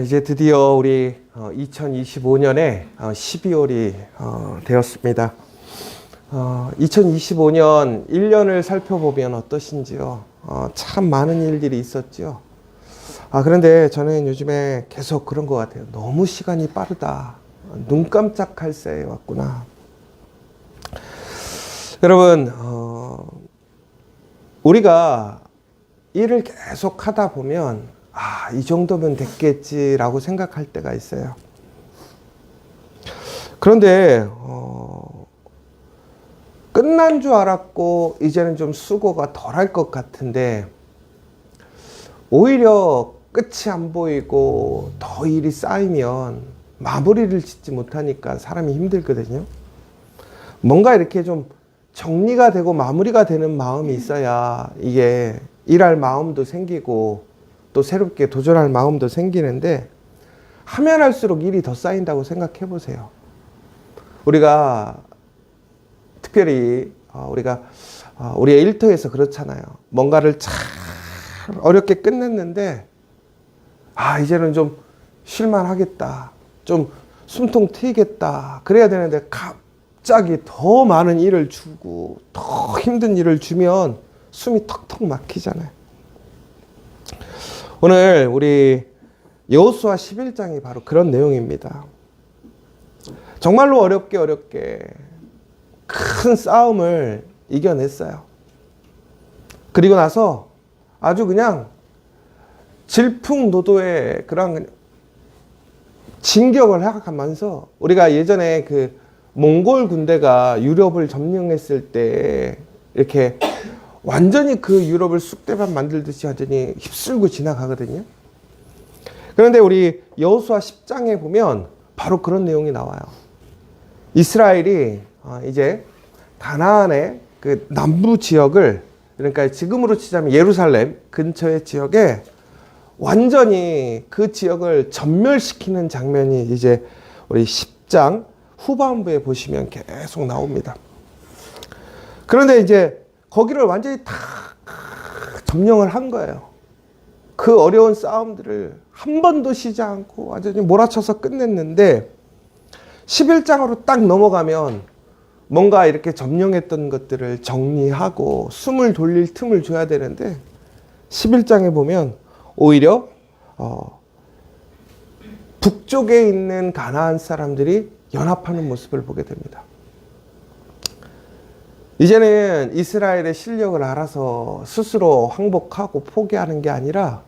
이제 드디어 우리 2025년에 12월이 되었습니다. 2025년 1년을 살펴보면 어떠신지요? 참 많은 일들이 있었죠. 그런데 저는 요즘에 계속 그런 것 같아요. 너무 시간이 빠르다. 눈 깜짝할 새에 왔구나. 여러분, 우리가 일을 계속 하다 보면 이 정도면 됐겠지라고 생각할 때가 있어요. 그런데 끝난 줄 알았고 이제는 좀 수고가 덜할 것 같은데 오히려 끝이 안 보이고 더 일이 쌓이면 마무리를 짓지 못하니까 사람이 힘들거든요. 뭔가 이렇게 좀 정리가 되고 마무리가 되는 마음이 있어야 이게 일할 마음도 생기고 또 새롭게 도전할 마음도 생기는데 하면 할수록 일이 더 쌓인다고 생각해 보세요. 우리가 특별히 우리의 일터에서 그렇잖아요. 뭔가를 참 어렵게 끝냈는데 이제는 좀 쉴만하겠다. 좀 숨통 트이겠다. 그래야 되는데 갑자기 더 많은 일을 주고 더 힘든 일을 주면 숨이 턱턱 막히잖아요. 오늘 우리 여호수아 11장이 바로 그런 내용입니다. 정말로 어렵게 큰 싸움을 이겨냈어요. 그리고 나서 아주 그냥 질풍노도의 그런 진격을 하면서 우리가 예전에 그 몽골 군대가 유럽을 점령했을 때 이렇게 완전히 그 유럽을 쑥대밭 만들듯이 완전히 휩쓸고 지나가거든요. 그런데 우리 여호수아 10장에 보면 바로 그런 내용이 나와요. 이스라엘이 이제 가나안의 그 남부 지역을, 그러니까 지금으로 치자면 예루살렘 근처의 지역에 완전히 그 지역을 전멸시키는 장면이 이제 우리 10장 후반부에 보시면 계속 나옵니다. 그런데 이제 거기를 완전히 다 점령을 한 거예요. 그 어려운 싸움들을 한 번도 쉬지 않고 완전히 몰아쳐서 끝냈는데 11장으로 딱 넘어가면 뭔가 이렇게 점령했던 것들을 정리하고 숨을 돌릴 틈을 줘야 되는데 11장에 보면 오히려 북쪽에 있는 가나안 사람들이 연합하는 모습을 보게 됩니다. 이제는 이스라엘의 실력을 알아서 스스로 항복하고 포기하는 게 아니라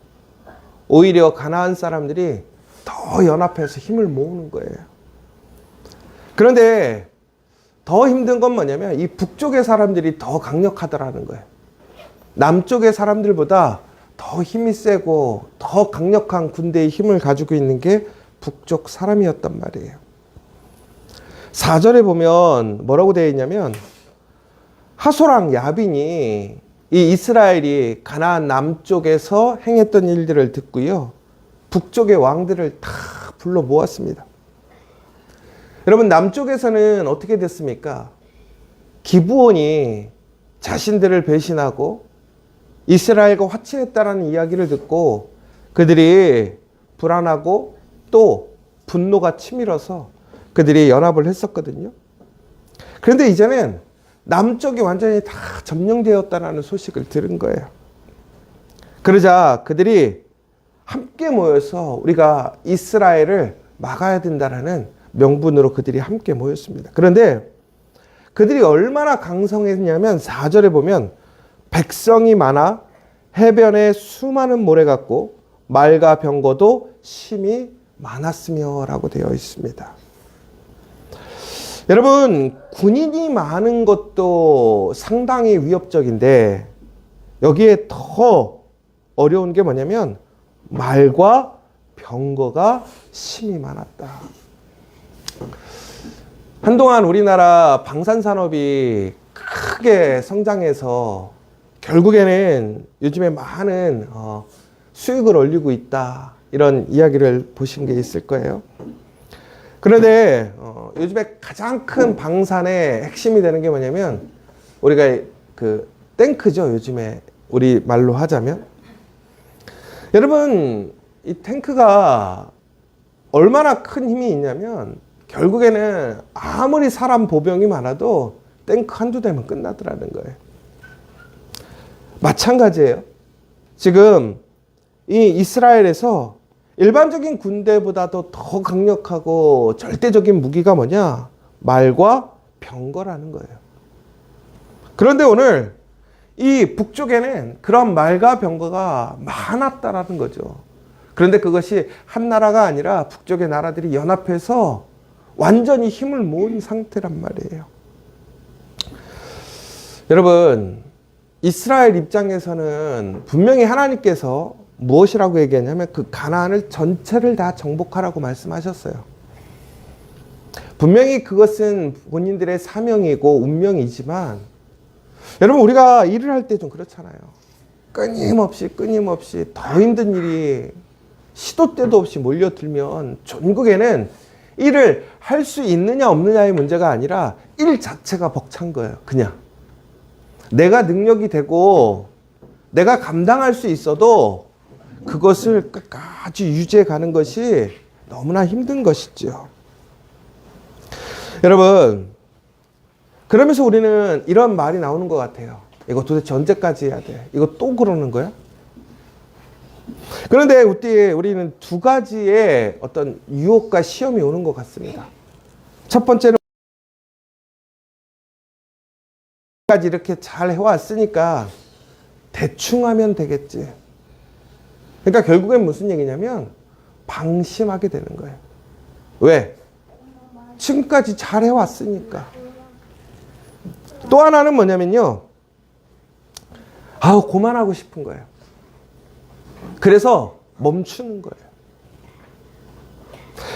오히려 가나안 사람들이 더 연합해서 힘을 모으는 거예요. 그런데 더 힘든 건 뭐냐면 이 북쪽의 사람들이 더 강력하더라는 거예요. 남쪽의 사람들보다 더 힘이 세고 더 강력한 군대의 힘을 가지고 있는 게 북쪽 사람이었단 말이에요. 4절에 보면 뭐라고 되어 있냐면 하소랑 야빈이 이 이스라엘이 가나안 남쪽에서 행했던 일들을 듣고요. 북쪽의 왕들을 다 불러 모았습니다. 여러분, 남쪽에서는 어떻게 됐습니까? 기브온이 자신들을 배신하고 이스라엘과 화친했다라는 이야기를 듣고 그들이 불안하고 또 분노가 치밀어서 그들이 연합을 했었거든요. 그런데 이제는 남쪽이 완전히 다 점령되었다는 소식을 들은 거예요. 그러자 그들이 함께 모여서 우리가 이스라엘을 막아야 된다는 명분으로 그들이 함께 모였습니다. 그런데 그들이 얼마나 강성했냐면 4절에 보면 백성이 많아 해변에 수많은 모래 같고 말과 병거도 심히 많았으며 라고 되어 있습니다. 여러분, 군인이 많은 것도 상당히 위협적인데 여기에 더 어려운 게 뭐냐면 말과 병거가 심히 많았다. 한동안 우리나라 방산산업이 크게 성장해서 결국에는 요즘에 많은 수익을 올리고 있다. 이런 이야기를 보신 게 있을 거예요. 그런데 요즘에 가장 큰 방산의 핵심이 되는 게 뭐냐면 우리가 그 탱크죠. 요즘에 우리 말로 하자면. 여러분, 이 탱크가 얼마나 큰 힘이 있냐면 결국에는 아무리 사람 보병이 많아도 탱크 한두 대면 끝나더라는 거예요. 마찬가지예요. 지금 이 이스라엘에서 일반적인 군대보다도 더 강력하고 절대적인 무기가 뭐냐? 말과 병거라는 거예요. 그런데 오늘 이 북쪽에는 그런 말과 병거가 많았다라는 거죠. 그런데 그것이 한 나라가 아니라 북쪽의 나라들이 연합해서 완전히 힘을 모은 상태란 말이에요. 여러분, 이스라엘 입장에서는 분명히 하나님께서 무엇이라고 얘기했냐면 그 가나안을 전체를 다 정복하라고 말씀하셨어요. 분명히 그것은 본인들의 사명이고 운명이지만 여러분, 우리가 일을 할 때 좀 그렇잖아요. 끊임없이 더 힘든 일이 시도 때도 없이 몰려들면 전국에는 일을 할 수 있느냐 없느냐의 문제가 아니라 일 자체가 벅찬 거예요. 그냥 내가 능력이 되고 내가 감당할 수 있어도 그것을 끝까지 유지해 가는 것이 너무나 힘든 것이죠. 여러분, 그러면서 우리는 이런 말이 나오는 것 같아요. 이거 도대체 언제까지 해야 돼? 이거 또 그러는 거야? 그런데 우리는 두 가지의 어떤 유혹과 시험이 오는 것 같습니다. 첫 번째는 까지 이렇게 잘 해왔으니까 대충 하면 되겠지. 그러니까 결국엔 무슨 얘기냐면 방심하게 되는 거예요. 왜? 지금까지 잘 해왔으니까. 또 하나는 뭐냐면요. 그만하고 싶은 거예요. 그래서 멈추는 거예요.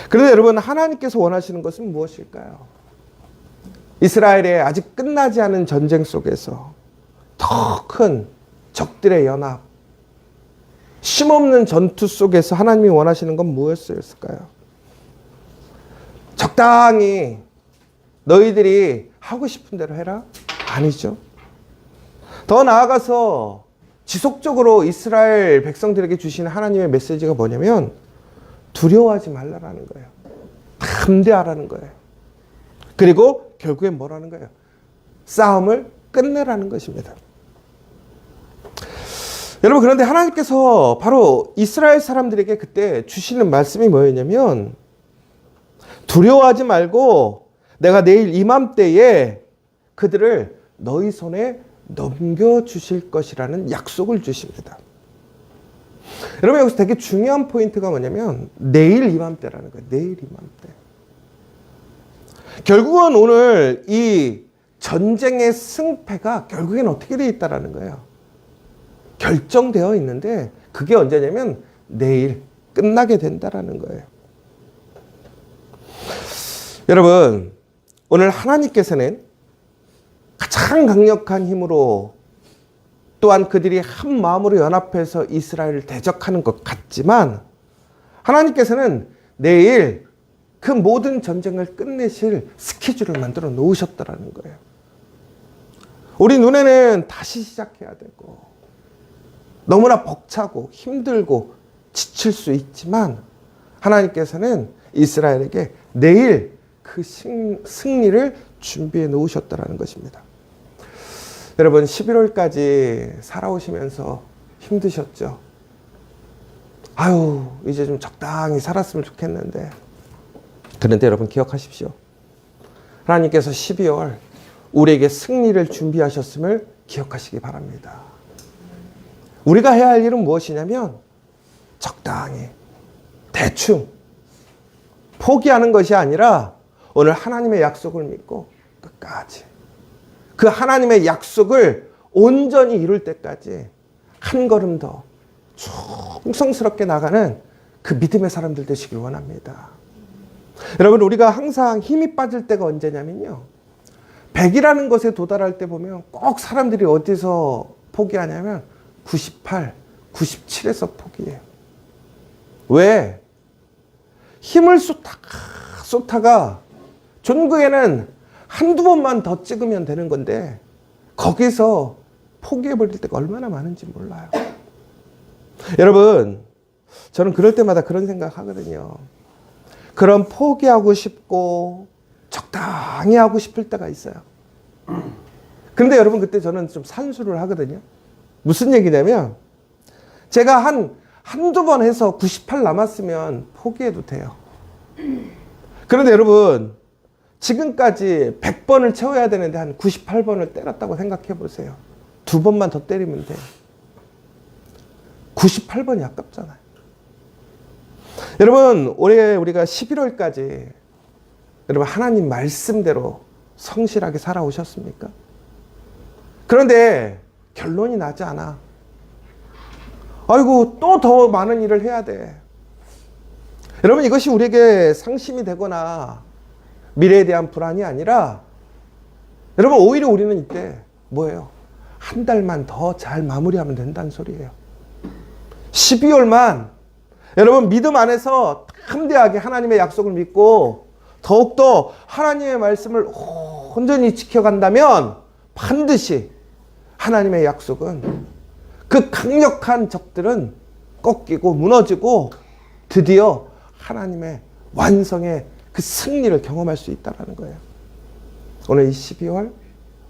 그런데 여러분, 하나님께서 원하시는 것은 무엇일까요? 이스라엘의 아직 끝나지 않은 전쟁 속에서 더 큰 적들의 연합, 쉼없는 전투 속에서 하나님이 원하시는 건 무엇이었을까요? 적당히 너희들이 하고 싶은 대로 해라? 아니죠. 더 나아가서 지속적으로 이스라엘 백성들에게 주시는 하나님의 메시지가 뭐냐면 두려워하지 말라라는 거예요. 담대하라는 거예요. 그리고 결국엔 뭐라는 거예요? 싸움을 끝내라는 것입니다. 여러분, 그런데 하나님께서 바로 이스라엘 사람들에게 그때 주시는 말씀이 뭐였냐면 두려워하지 말고 내가 내일 이맘때에 그들을 너희 손에 넘겨주실 것이라는 약속을 주십니다. 여러분, 여기서 되게 중요한 포인트가 뭐냐면 내일 이맘때라는 거예요. 내일 이맘때. 결국은 오늘 이 전쟁의 승패가 결국엔 어떻게 되어 있다는 거예요. 결정되어 있는데 그게 언제냐면 내일 끝나게 된다는 거예요. 여러분, 오늘 하나님께서는 가장 강력한 힘으로 또한 그들이 한 마음으로 연합해서 이스라엘을 대적하는 것 같지만 하나님께서는 내일 그 모든 전쟁을 끝내실 스케줄을 만들어 놓으셨다는 거예요. 우리 눈에는 다시 시작해야 되고 너무나 벅차고 힘들고 지칠 수 있지만 하나님께서는 이스라엘에게 내일 그 승리를 준비해 놓으셨다는 것입니다. 여러분, 11월까지 살아오시면서 힘드셨죠? 이제 좀 적당히 살았으면 좋겠는데. 그런데 여러분, 기억하십시오. 하나님께서 12월 우리에게 승리를 준비하셨음을 기억하시기 바랍니다. 우리가 해야 할 일은 무엇이냐면 적당히, 대충 포기하는 것이 아니라 오늘 하나님의 약속을 믿고 끝까지 그 하나님의 약속을 온전히 이룰 때까지 한 걸음 더 충성스럽게 나가는 그 믿음의 사람들 되시길 원합니다. 여러분, 우리가 항상 힘이 빠질 때가 언제냐면요, 100이라는 것에 도달할 때 보면 꼭 사람들이 어디서 포기하냐면 98, 97에서 포기해요. 왜? 힘을 쏟다가 전국에는 한두 번만 더 찍으면 되는 건데 거기서 포기해버릴 때가 얼마나 많은지 몰라요. 여러분, 저는 그럴 때마다 그런 생각 하거든요. 그런 포기하고 싶고 적당히 하고 싶을 때가 있어요. 그런데 여러분 그때 저는 좀 산수를 하거든요. 무슨 얘기냐면 제가 한두 번 해서 98 남았으면 포기해도 돼요. 그런데 여러분 지금까지 100번을 채워야 되는데 한 98번을 때렸다고 생각해 보세요. 두 번만 더 때리면 돼. 98번이 아깝잖아요. 여러분 올해 우리가 11월까지 여러분 하나님 말씀대로 성실하게 살아오셨습니까? 그런데 결론이 나지 않아. 아이고 또 더 많은 일을 해야 돼. 여러분 이것이 우리에게 상심이 되거나 미래에 대한 불안이 아니라 여러분 오히려 우리는 이때 뭐예요? 한 달만 더 잘 마무리하면 된다는 소리예요. 12월만 여러분 믿음 안에서 담대하게 하나님의 약속을 믿고 더욱더 하나님의 말씀을 온전히 지켜간다면 반드시 하나님의 약속은 그 강력한 적들은 꺾이고 무너지고 드디어 하나님의 완성의 그 승리를 경험할 수 있다는 거예요. 오늘 이 12월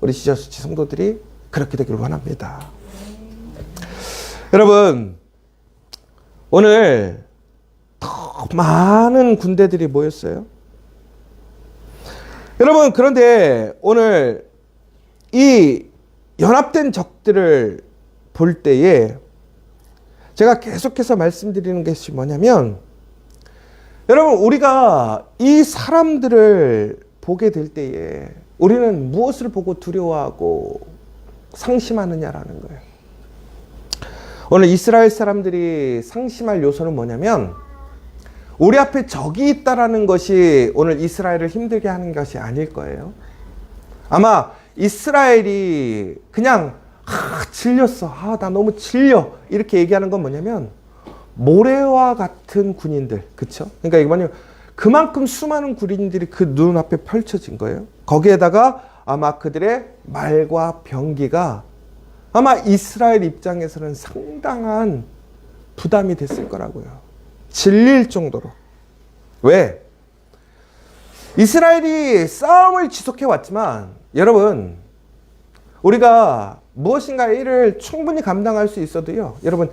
우리 지저스치 성도들이 그렇게 되기를 원합니다. 여러분 오늘 더 많은 군대들이 모였어요. 여러분 그런데 오늘 이 연합된 적들을 볼 때에 제가 계속해서 말씀드리는 것이 뭐냐면 여러분 우리가 이 사람들을 보게 될 때에 우리는 무엇을 보고 두려워하고 상심하느냐라는 거예요. 오늘 이스라엘 사람들이 상심할 요소는 뭐냐면 우리 앞에 적이 있다라는 것이 오늘 이스라엘을 힘들게 하는 것이 아닐 거예요. 아마 이스라엘이 그냥 질렸어. 나 너무 질려. 이렇게 얘기하는 건 뭐냐면 모래와 같은 군인들. 그쵸? 그러니까 이게 뭐냐면 그만큼 수많은 군인들이 그 눈앞에 펼쳐진 거예요. 거기에다가 아마 그들의 말과 병기가 아마 이스라엘 입장에서는 상당한 부담이 됐을 거라고요. 질릴 정도로. 왜? 이스라엘이 싸움을 지속해 왔지만 여러분 우리가 무엇인가 일을 충분히 감당할 수 있어도요. 여러분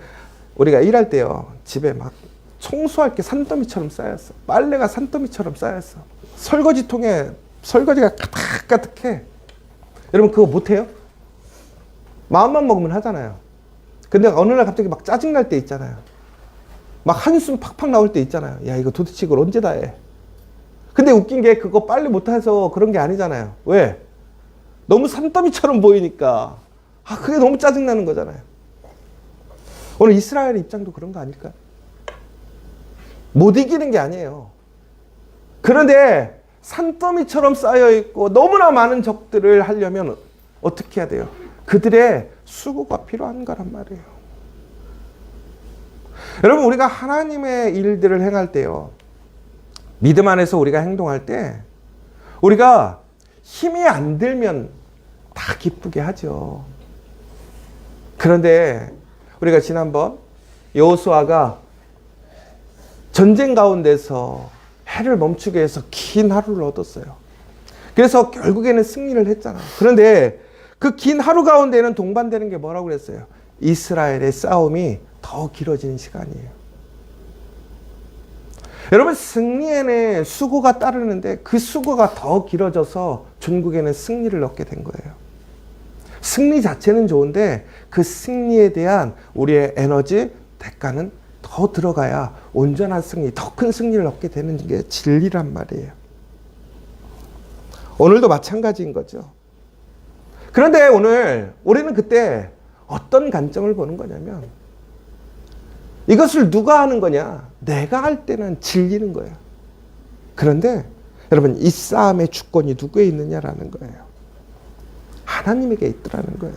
우리가 일할 때요. 집에 막 청소할 게 산더미처럼 쌓였어. 빨래가 산더미처럼 쌓였어. 설거지통에 설거지가 가득가득해. 여러분 그거 못해요? 마음만 먹으면 하잖아요. 근데 어느 날 갑자기 막 짜증날 때 있잖아요. 막 한숨 팍팍 나올 때 있잖아요. 야 이거 도대체 이걸 언제 다 해? 근데 웃긴 게 그거 빨리 못해서 그런 게 아니잖아요. 왜? 너무 산더미처럼 보이니까 그게 너무 짜증나는 거잖아요. 오늘 이스라엘의 입장도 그런 거 아닐까요? 못 이기는 게 아니에요. 그런데 산더미처럼 쌓여있고 너무나 많은 적들을 하려면 어떻게 해야 돼요? 그들의 수고가 필요한 거란 말이에요. 여러분 우리가 하나님의 일들을 행할 때요. 믿음 안에서 우리가 행동할 때 우리가 힘이 안 들면 다 기쁘게 하죠. 그런데 우리가 지난번 여호수아가 전쟁 가운데서 해를 멈추게 해서 긴 하루를 얻었어요. 그래서 결국에는 승리를 했잖아요. 그런데 그 긴 하루 가운데는 동반되는 게 뭐라고 그랬어요? 이스라엘의 싸움이 더 길어지는 시간이에요. 여러분 승리에는 수고가 따르는데 그 수고가 더 길어져서 전국에는 승리를 얻게 된 거예요. 승리 자체는 좋은데 그 승리에 대한 우리의 에너지, 대가는 더 들어가야 온전한 승리, 더 큰 승리를 얻게 되는 게 진리란 말이에요. 오늘도 마찬가지인 거죠. 그런데 오늘 우리는 그때 어떤 관점을 보는 거냐면 이것을 누가 하는 거냐? 내가 할 때는 질리는 거예요. 그런데 여러분 이 싸움의 주권이 누구에 있느냐라는 거예요. 하나님에게 있더라는 거예요.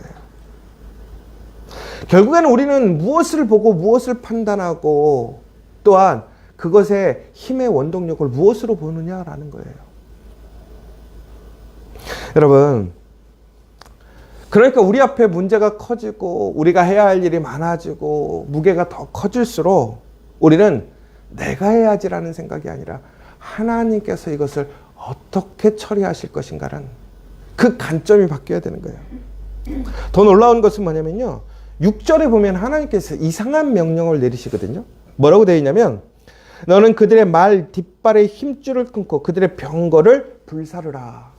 결국에는 우리는 무엇을 보고 무엇을 판단하고 또한 그것의 힘의 원동력을 무엇으로 보느냐라는 거예요. 여러분 그러니까 우리 앞에 문제가 커지고 우리가 해야 할 일이 많아지고 무게가 더 커질수록 우리는 내가 해야지라는 생각이 아니라 하나님께서 이것을 어떻게 처리하실 것인가라는 그 관점이 바뀌어야 되는 거예요. 더 놀라운 것은 뭐냐면요. 6절에 보면 하나님께서 이상한 명령을 내리시거든요. 뭐라고 되어 있냐면 너는 그들의 말 뒷발의 힘줄을 끊고 그들의 병거를 불사르라.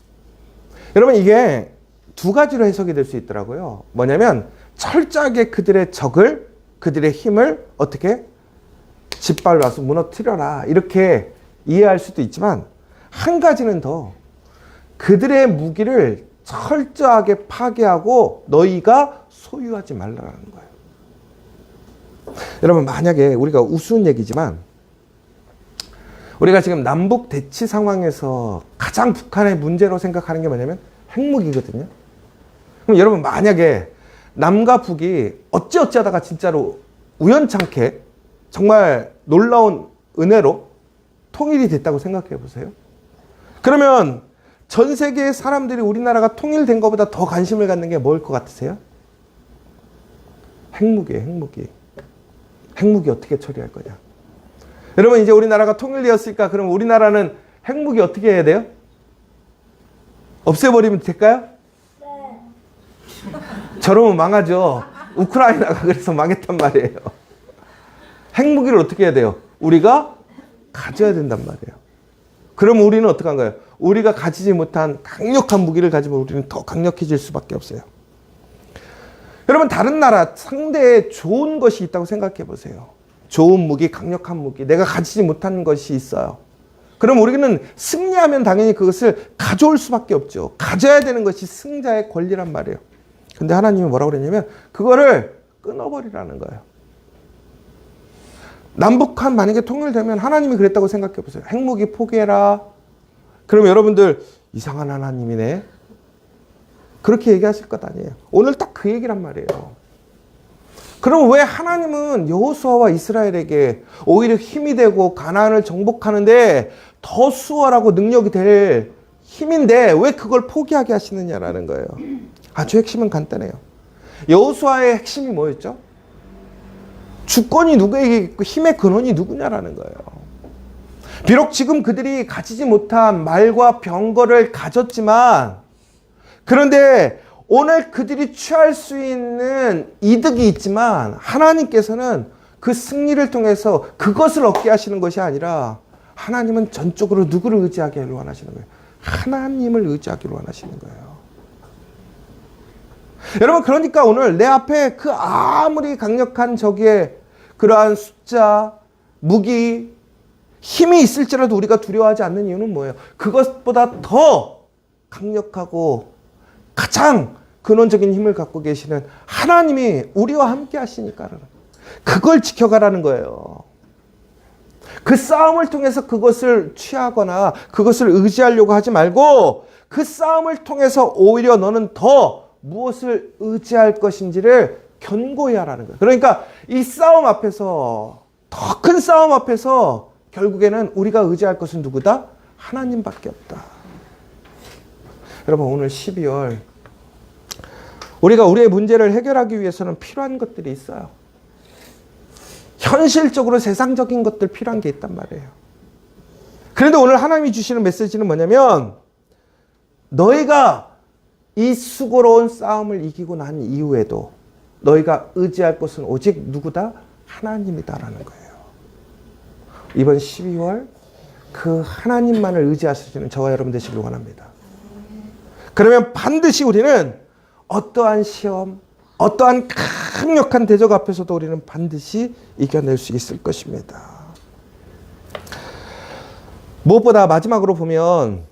여러분 이게 두 가지로 해석이 될 수 있더라고요. 뭐냐면 철저하게 그들의 적을 그들의 힘을 어떻게 짓밟아서 무너뜨려라 이렇게 이해할 수도 있지만 한 가지는 더 그들의 무기를 철저하게 파괴하고 너희가 소유하지 말라는 거예요. 여러분 만약에 우리가 우스운 얘기지만 우리가 지금 남북 대치 상황에서 가장 북한의 문제로 생각하는 게 뭐냐면 핵무기거든요. 그럼 여러분 만약에 남과 북이 어찌어찌 하다가 진짜로 우연찮게 정말 놀라운 은혜로 통일이 됐다고 생각해 보세요. 그러면 전 세계의 사람들이 우리나라가 통일된 것보다 더 관심을 갖는 게 뭐일 것 같으세요? 핵무기예요, 핵무기. 핵무기 어떻게 처리할 거냐. 여러분 이제 우리나라가 통일되었으니까 그럼 우리나라는 핵무기 어떻게 해야 돼요? 없애버리면 될까요? 네. 저러면 망하죠. 우크라이나가 그래서 망했단 말이에요. 핵무기를 어떻게 해야 돼요? 우리가 가져야 된단 말이에요. 그럼 우리는 어떻게 한 거예요? 우리가 가지지 못한 강력한 무기를 가지면 우리는 더 강력해질 수밖에 없어요. 여러분 다른 나라 상대에 좋은 것이 있다고 생각해 보세요. 좋은 무기, 강력한 무기, 내가 가지지 못한 것이 있어요. 그럼 우리는 승리하면 당연히 그것을 가져올 수밖에 없죠. 가져야 되는 것이 승자의 권리란 말이에요. 근데 하나님이 뭐라고 그랬냐면 그거를 끊어버리라는 거예요. 남북한 만약에 통일되면 하나님이 그랬다고 생각해 보세요. 핵무기 포기해라. 그럼 여러분들 이상한 하나님이네. 그렇게 얘기하실 것 아니에요. 오늘 딱 그 얘기란 말이에요. 그럼 왜 하나님은 여호수아와 이스라엘에게 오히려 힘이 되고 가나안을 정복하는데 더 수월하고 능력이 될 힘인데 왜 그걸 포기하게 하시느냐라는 거예요. 아주 핵심은 간단해요. 여호수아의 핵심이 뭐였죠? 주권이 누구에게 있고 힘의 근원이 누구냐라는 거예요. 비록 지금 그들이 가지지 못한 말과 병거를 가졌지만 그런데 오늘 그들이 취할 수 있는 이득이 있지만 하나님께서는 그 승리를 통해서 그것을 얻게 하시는 것이 아니라 하나님은 전적으로 누구를 의지하기를 원하시는 거예요? 하나님을 의지하기를 원하시는 거예요. 여러분 그러니까 오늘 내 앞에 그 아무리 강력한 적의 그러한 숫자, 무기, 힘이 있을지라도 우리가 두려워하지 않는 이유는 뭐예요? 그것보다 더 강력하고 가장 근원적인 힘을 갖고 계시는 하나님이 우리와 함께 하시니까 그걸 지켜가라는 거예요. 그 싸움을 통해서 그것을 취하거나 그것을 의지하려고 하지 말고 그 싸움을 통해서 오히려 너는 더 무엇을 의지할 것인지를 견고히 하라는 거예요. 그러니까 이 싸움 앞에서 더 큰 싸움 앞에서 결국에는 우리가 의지할 것은 누구다? 하나님밖에 없다. 여러분 오늘 12월 우리가 우리의 문제를 해결하기 위해서는 필요한 것들이 있어요. 현실적으로 세상적인 것들 필요한 게 있단 말이에요. 그런데 오늘 하나님이 주시는 메시지는 뭐냐면 너희가 이 수고로운 싸움을 이기고 난 이후에도 너희가 의지할 것은 오직 누구다? 하나님이다라는 거예요. 이번 12월 그 하나님만을 의지하시는 저와 여러분 되시길 원합니다. 그러면 반드시 우리는 어떠한 시험, 어떠한 강력한 대적 앞에서도 우리는 반드시 이겨낼 수 있을 것입니다. 무엇보다 마지막으로 보면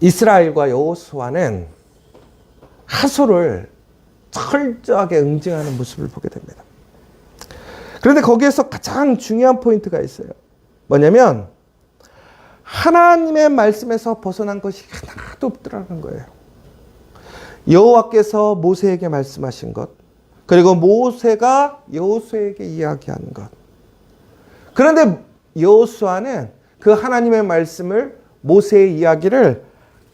이스라엘과 여호수아는 하소를 철저하게 응징하는 모습을 보게 됩니다. 그런데 거기에서 가장 중요한 포인트가 있어요. 뭐냐면 하나님의 말씀에서 벗어난 것이 하나도 없더라는 거예요. 여호와께서 모세에게 말씀하신 것, 그리고 모세가 여호수아에게 이야기한 것. 그런데 여호수아는 그 하나님의 말씀을 모세의 이야기를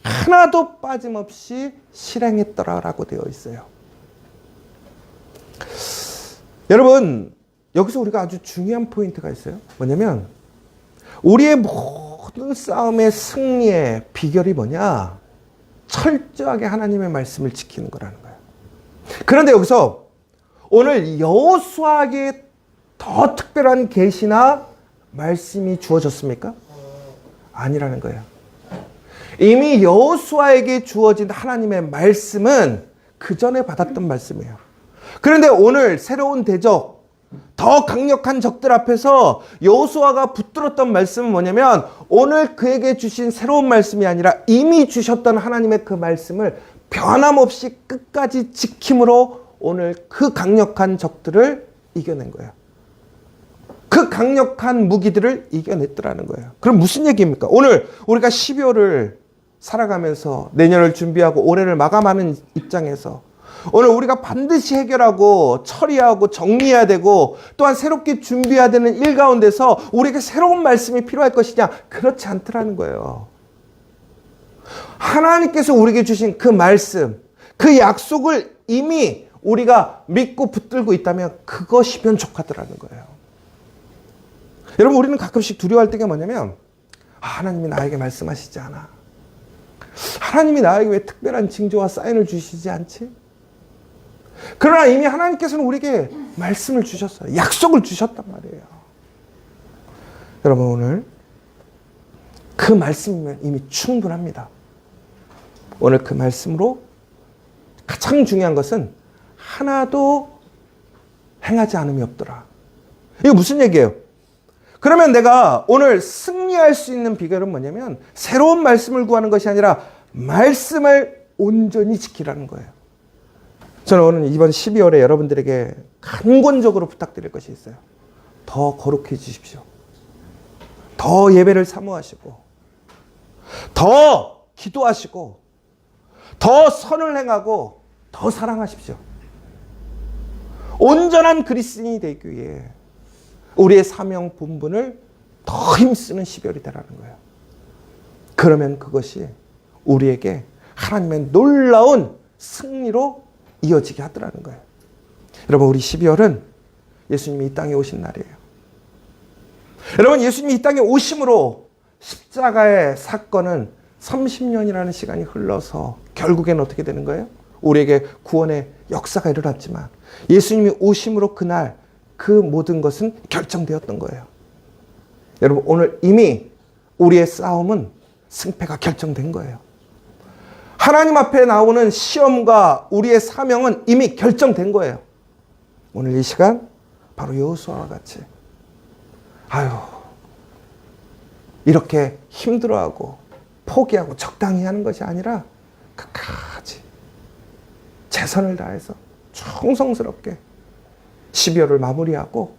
하나도 빠짐없이 실행했더라라고 되어 있어요. 여러분 여기서 우리가 아주 중요한 포인트가 있어요. 뭐냐면 우리의 모든 싸움의 승리의 비결이 뭐냐? 철저하게 하나님의 말씀을 지키는 거라는 거예요. 그런데 여기서 오늘 여호수아에게 더 특별한 계시나 말씀이 주어졌습니까? 아니라는 거예요. 이미 여호수아에게 주어진 하나님의 말씀은 그 전에 받았던 말씀이에요. 그런데 오늘 새로운 대적, 더 강력한 적들 앞에서 여호수아가 붙들었던 말씀은 뭐냐면 오늘 그에게 주신 새로운 말씀이 아니라 이미 주셨던 하나님의 그 말씀을 변함없이 끝까지 지킴으로 오늘 그 강력한 적들을 이겨낸 거예요. 그 강력한 무기들을 이겨냈더라는 거예요. 그럼 무슨 얘기입니까? 오늘 우리가 12월을 살아가면서 내년을 준비하고 올해를 마감하는 입장에서 오늘 우리가 반드시 해결하고 처리하고 정리해야 되고 또한 새롭게 준비해야 되는 일 가운데서 우리에게 새로운 말씀이 필요할 것이냐? 그렇지 않더라는 거예요. 하나님께서 우리에게 주신 그 말씀, 그 약속을 이미 우리가 믿고 붙들고 있다면 그것이면 족하더라는 거예요. 여러분, 우리는 가끔씩 두려워할 때가 뭐냐면 하나님이 나에게 말씀하시지 않아. 하나님이 나에게 왜 특별한 징조와 사인을 주시지 않지? 그러나 이미 하나님께서는 우리에게 말씀을 주셨어요. 약속을 주셨단 말이에요. 여러분, 오늘 그 말씀이면 이미 충분합니다. 오늘 그 말씀으로 가장 중요한 것은 하나도 행하지 않음이 없더라. 이게 무슨 얘기예요? 그러면 내가 오늘 승리할 수 있는 비결은 뭐냐면 새로운 말씀을 구하는 것이 아니라 말씀을 온전히 지키라는 거예요. 저는 오늘 이번 12월에 여러분들에게 간권적으로 부탁드릴 것이 있어요. 더 거룩해지십시오. 더 예배를 사모하시고 더 기도하시고 더 선을 행하고 더 사랑하십시오. 온전한 그리스도인이 되기 위해 우리의 사명 본분을 더 힘쓰는 12월이 되라는 거예요. 그러면 그것이 우리에게 하나님의 놀라운 승리로 이어지게 하더라는 거예요. 여러분, 우리 12월은 예수님이 이 땅에 오신 날이에요. 여러분, 예수님이 이 땅에 오심으로 십자가의 사건은 30년이라는 시간이 흘러서 결국엔 어떻게 되는 거예요? 우리에게 구원의 역사가 일어났지만 예수님이 오심으로 그날 그 모든 것은 결정되었던 거예요. 여러분, 오늘 이미 우리의 싸움은 승패가 결정된 거예요. 하나님 앞에 나오는 시험과 우리의 사명은 이미 결정된 거예요. 오늘 이 시간 바로 여호수아와 같이 이렇게 힘들어하고 포기하고 적당히 하는 것이 아니라 끝까지 최선을 다해서 충성스럽게 12월을 마무리하고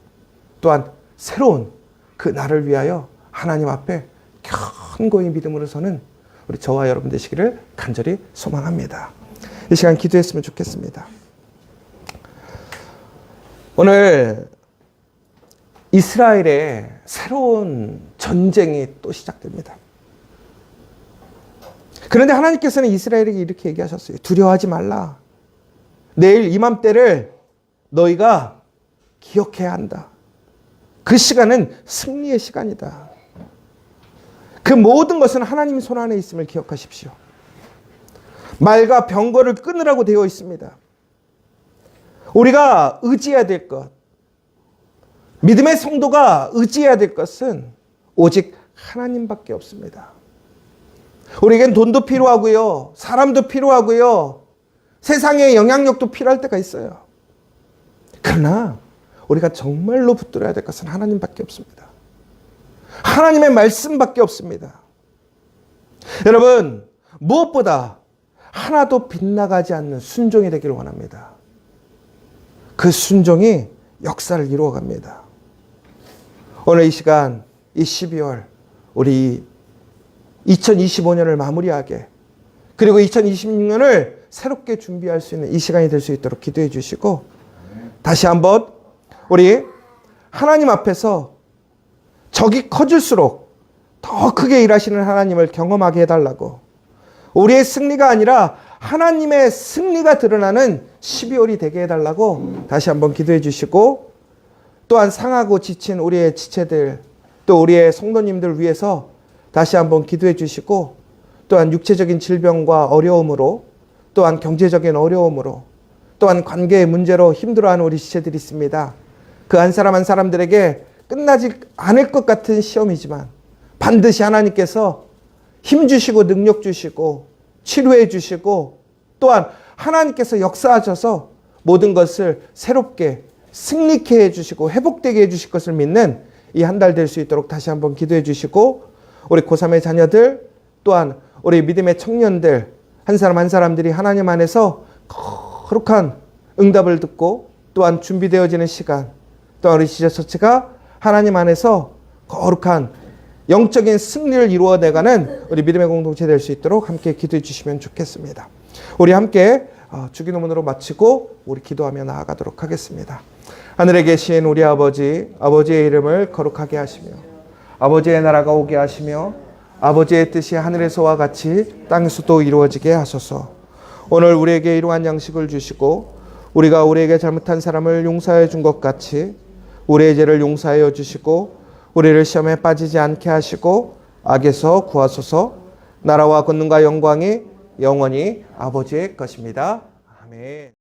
또한 새로운 그 날을 위하여 하나님 앞에 견고히 믿음으로 서는 우리 저와 여러분 되시기를 간절히 소망합니다. 이 시간 기도했으면 좋겠습니다. 오늘 이스라엘의 새로운 전쟁이 또 시작됩니다. 그런데 하나님께서는 이스라엘에게 이렇게 얘기하셨어요. 두려워하지 말라. 내일 이맘때를 너희가 기억해야 한다. 그 시간은 승리의 시간이다. 그 모든 것은 하나님 손 안에 있음을 기억하십시오. 말과 병거를 끊으라고 되어 있습니다. 우리가 의지해야 될 것, 믿음의 성도가 의지해야 될 것은 오직 하나님밖에 없습니다. 우리에겐 돈도 필요하고요, 사람도 필요하고요, 세상의 영향력도 필요할 때가 있어요. 그러나 우리가 정말로 붙들어야 될 것은 하나님밖에 없습니다. 하나님의 말씀밖에 없습니다. 여러분, 무엇보다 하나도 빗나가지 않는 순종이 되기를 원합니다. 그 순종이 역사를 이루어갑니다. 오늘 이 시간, 이 12월, 우리 2025년을 마무리하게, 그리고 2026년을 새롭게 준비할 수 있는 이 시간이 될 수 있도록 기도해 주시고, 다시 한번 우리 하나님 앞에서 적이 커질수록 더 크게 일하시는 하나님을 경험하게 해달라고, 우리의 승리가 아니라 하나님의 승리가 드러나는 12월이 되게 해달라고 다시 한번 기도해 주시고, 또한 상하고 지친 우리의 지체들, 또 우리의 성도님들 위해서 다시 한번 기도해 주시고, 또한 육체적인 질병과 어려움으로, 또한 경제적인 어려움으로, 또한 관계의 문제로 힘들어하는 우리 지체들이 있습니다. 그 한 사람 한 사람들에게 끝나지 않을 것 같은 시험이지만 반드시 하나님께서 힘 주시고 능력 주시고 치료해 주시고, 또한 하나님께서 역사하셔서 모든 것을 새롭게 승리케 해주시고 회복되게 해주실 것을 믿는 이 한 달 될 수 있도록 다시 한번 기도해 주시고, 우리 고3의 자녀들, 또한 우리 믿음의 청년들 한 사람 한 사람들이 하나님 안에서 거룩한 응답을 듣고, 또한 준비되어지는 시간, 또한 우리 지저처치가 하나님 안에서 거룩한 영적인 승리를 이루어내가는 우리 믿음의 공동체 될 수 있도록 함께 기도해 주시면 좋겠습니다. 우리 함께 주기도문으로 마치고 우리 기도하며 나아가도록 하겠습니다. 하늘에 계신 우리 아버지, 아버지의 이름을 거룩하게 하시며 아버지의 나라가 오게 하시며 아버지의 뜻이 하늘에서와 같이 땅에서도 이루어지게 하소서. 오늘 우리에게 일용할 양식을 주시고 우리가 우리에게 잘못한 사람을 용서해 준 것 같이 우리의 죄를 용서하여 주시고 우리를 시험에 빠지지 않게 하시고 악에서 구하소서. 나라와 권능과 영광이 영원히 아버지의 것입니다. 아멘.